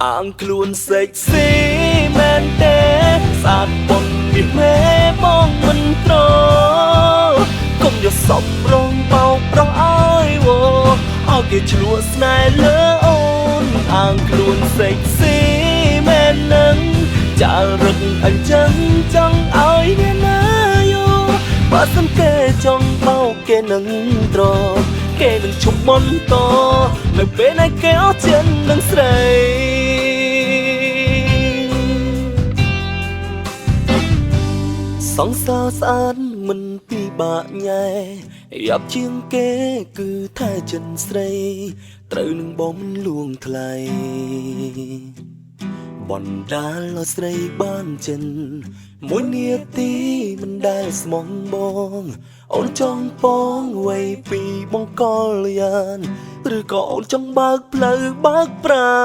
អាងខ្លួនសេកស៊ីមែនទេស្អាតប៉ុនពីមេបងមិនត្រកុំយកសពរងបោកប្រោះអើយវោឲ្យគេឆ្លួស្នេហ៍លើអូនអាងខ្លួនសេកស៊ីមែននឹងចាលរឹកអញ្ចឹងចង់ឲ្យអ្នកណាយោបើសិនគេចង់បោកគេនឹងត្រគេនឹងឈប់មន្តនៅពេលណាគេអស់ចិត្តនឹងស្រីសង្សារស្អាតមិនពិបាកញ៉ែយ៉ាប់ជាងគេគឺថាចិនស្រីត្រូវនឹងបងមិនលួងថ្លៃបណ្ដាលឲ្យស្រីបានចិនមួយនាទីមិនដែលស្មងបងអូនចង់ពងវ័យពីបង្កលយានឬក៏អូនចង់បើកផ្លូវបើកប្រា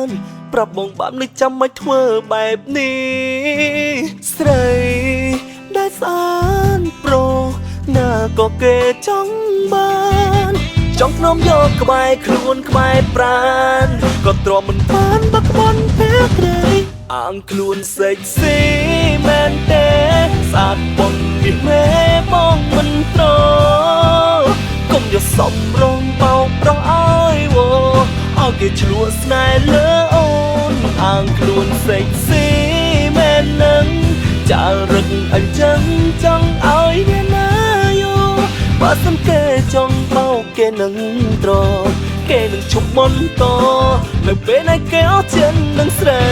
ណប្រាប់បងបាននេះចាំមិនធ្វើបែបនេះស្រីដែលស្អាតប្រុសណាក៏គេចង់បានចង់ធ្នមយកក្បែរខ្លួនក្បែរប្រាណក៏ទ្រាំមិនបានបាក់បន់ពេលក្រៃអាងខ្លួនសេកស៊ីមែនទេស្អាតប៉ុនពីមេបងមិនត្រកុំយកសពរងបោកប្រោះអើយវោឲ្យគេឆ្លួស្នេហ៍លើអូនអាងខ្លួនសេកស៊ីមែននឹងចាលរឹកអញ្ចឹងចង់ឲ្យអ្នកណាយោបើសិនគេចង់បោកគេនឹងត្រគេនឹងឈប់មន្តនៅពេលណាគេអស់ចិត្តនឹងស្រី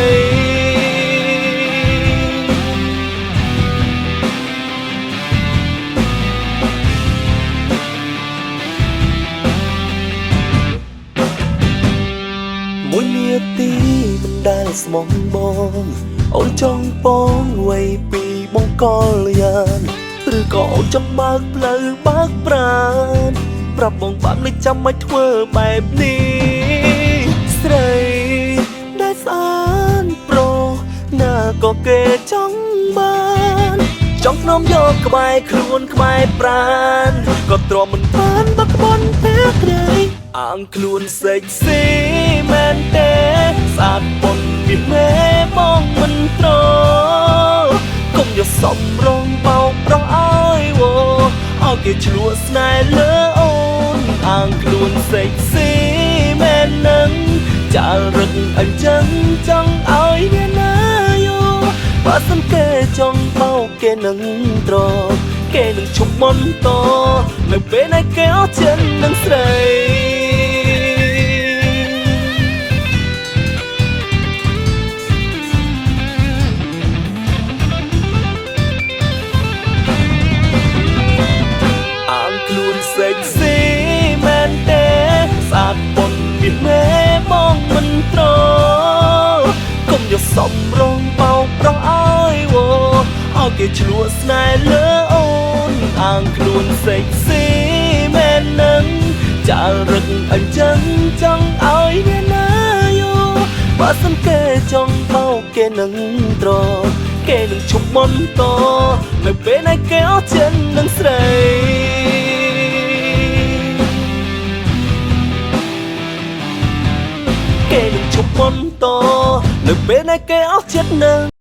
មួយនាទីមិនដែលស្មងបងអូនចង់ពងវ័យពីបង្កលយានឬក៏អូនចង់បើកផ្លូវបើកប្រាណប្រាប់បងបានមិនចាំមិនធ្វើបែបនេះស្រីដែលស្អាតប្រុសណាក៏គេចង់បានចង់នាំយកក្បែរខ្លួនក្បែរប្រាណក៏ទ្រាំមិនបានបាក់បន់ពេលក្រៃអាងខ្លួនសេកស៊ីមែនទេស្អាតប៉ុនពីមេបងមិនត្រកុំយកសពរងបោកប្រោះអើយវោឲ្យគេឆ្លួស្នេហ៍លើអូនអាងខ្លួនសេកស៊ីមែននឹងចាលរឹកអញ្ចឹងចង់ឲ្យអ្នកណាយោបើសិនគេចង់បោកគេនឹងត្រគេនឹងឈប់មន្តនៅពេលណាគេអស់ចិត្តនឹងស្រីសេកស៊ីមែនទេស្អាតប៉ុនពីមេបងមិនត្រកុំយកសពរងបោកប្រោះអើយវោឲ្យគេឆ្លួស្នេហ៍លើអូនអាងខ្លួនសេកស៊ីមែននឹងចាលរឹកអញ្ចឹងចង់ឲ្យអ្នកណាយោបើសិនគេចង់បោកគេនឹងត្រគេនឹងឈប់មន្តនៅពេលណាគេអស់ចិត្តនឹងស្រីគេនឹងឈប់មន្តនៅពេលណាគេអស់ចិត្តនឹង